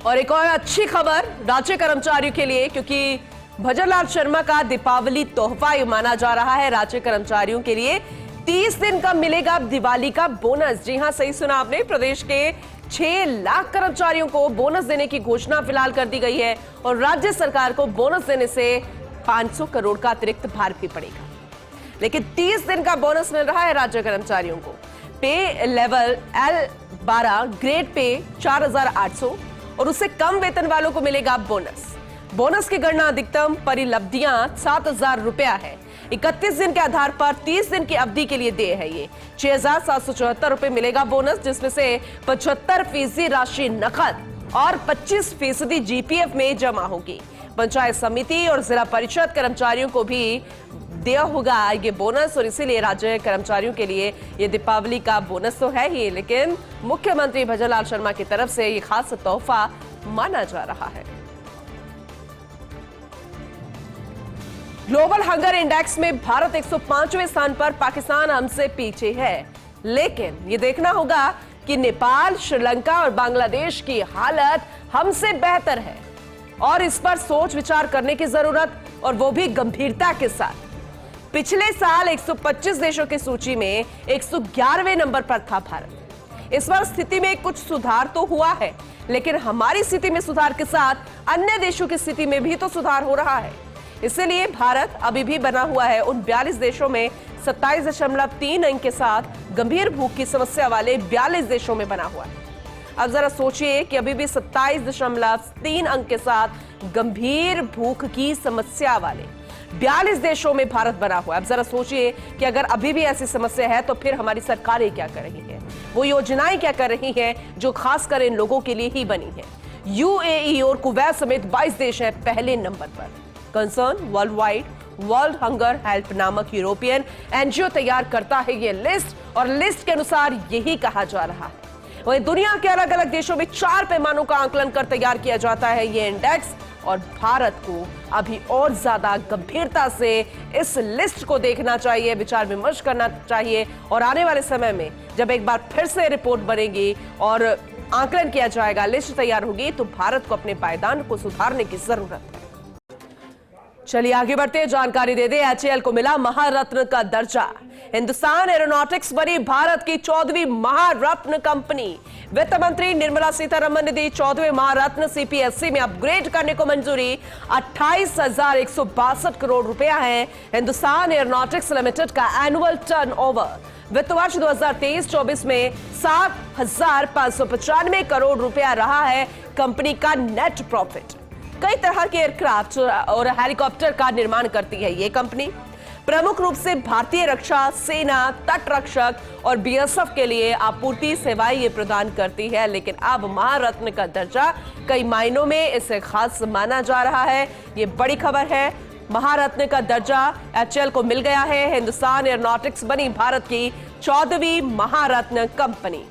और एक और अच्छी खबर राज्य कर्मचारियों के लिए, क्योंकि भजनलाल शर्मा का दीपावली तोहफा ये माना जा रहा है राज्य कर्मचारियों के लिए 30 दिन का मिलेगा दिवाली का बोनस। जी हां, सही सुना आपने। प्रदेश के 6 लाख कर्मचारियों को बोनस देने की घोषणा फिलहाल कर दी गई है और राज्य सरकार को बोनस देने से 500 करोड़ का अतिरिक्त भार भी पड़ेगा। लेकिन 30 दिन का बोनस मिल रहा है राज्य कर्मचारियों को। पे लेवल L12 ग्रेड पे 4800 और उससे कम वेतन वालों को मिलेगा बोनस। बोनस की गणना अधिकतम परिलब्धियां 7000 रुपया है। 31 दिन के आधार पर 30 दिन की अवधि के लिए देय है। ये 6774 रुपए मिलेगा बोनस, जिसमें से 75% राशि नकद और 25% GPF में जमा होगी। पंचायत समिति और जिला परिषद कर्मचारियों को भी दिया होगा ये बोनस और इसीलिए राज्य कर्मचारियों के लिए ये दीपावली का बोनस तो है ही, लेकिन मुख्यमंत्री भजनलाल शर्मा की तरफ से ये खास तोहफा माना जा रहा है। ग्लोबल हंगर इंडेक्स में भारत 105वें स्थान पर, पाकिस्तान हमसे पीछे है। लेकिन ये देखना होगा कि नेपाल, श्रीलंका और बांग्लादेश की हालत हमसे बेहतर है और इस पर सोच विचार करने की जरूरत, और वो भी गंभीरता के साथ। पिछले साल 125 देशों की सूची में 111वें नंबर पर था भारत। इस बार स्थिति में कुछ सुधार तो हुआ है, लेकिन हमारी स्थिति में सुधार के साथ अन्य देशों की स्थिति में भी तो सुधार हो रहा है। इसलिए भारत अभी भी बना हुआ है उन 42 देशों में 27.3 अंक के साथ गंभीर भूख की समस्या वाले 42 देशों में बना हुआ है। अब जरा सोचिए कि अभी भी 27.3 अंक के साथ गंभीर भूख की समस्या वाले 42 देशों में भारत बना हुआ है। अब जरा सोचिए कि अगर अभी भी ऐसी समस्या है तो फिर हमारी सरकारें क्या कर रही है, वो योजनाएं क्या कर रही हैं जो खासकर इन लोगों के लिए ही बनी है। UAE और कुवैत समेत 22 देश हैं पहले नंबर पर। Concern world wide world hunger help नामक यूरोपियन एनजीओ तैयार करता है ये लिस्ट और लिस्ट के अनुसार यही कहा जा रहा है। वहीं दुनिया के अलग अलग देशों में 4 पैमानों का आकलन कर तैयार किया जाता है ये इंडेक्स, और भारत को अभी और ज्यादा गंभीरता से इस लिस्ट को देखना चाहिए, विचार विमर्श करना चाहिए और आने वाले समय में जब एक बार फिर से रिपोर्ट बनेगी और आकलन किया जाएगा, लिस्ट तैयार होगी, तो भारत को अपने पायदान को सुधारने की जरूरत है। चलिए आगे बढ़ते, जानकारी दे दे। HAL को मिला महारत्न का दर्जा। हिंदुस्तान एरोनॉटिक्स बनी भारत की 14वीं महारत्न कंपनी। वित्त मंत्री निर्मला सीतारमण ने दी 14वें महारत्न CPSE में अपग्रेड करने को मंजूरी। 28,162 करोड़ रुपया है हिंदुस्तान एरोनॉटिक्स लिमिटेड का एनुअल टर्नओवर। वित्त वर्ष 2023-24 में 7,595 करोड़ रुपया रहा है कंपनी का नेट प्रॉफिट। कई तरह के एयरक्राफ्ट और हेलीकॉप्टर का निर्माण करती है ये कंपनी। प्रमुख रूप से भारतीय रक्षा, सेना, तट रक्षक और BSF के लिए आपूर्ति सेवाएं ये प्रदान करती है। लेकिन अब महारत्न का दर्जा कई मायनों में इसे खास माना जा रहा है। ये बड़ी खबर है। महारत्न का दर्जा HAL को मिल गया है। हिंदुस्तान एरोनॉटिक्स बनी भारत की 14वीं महारत्न कंपनी।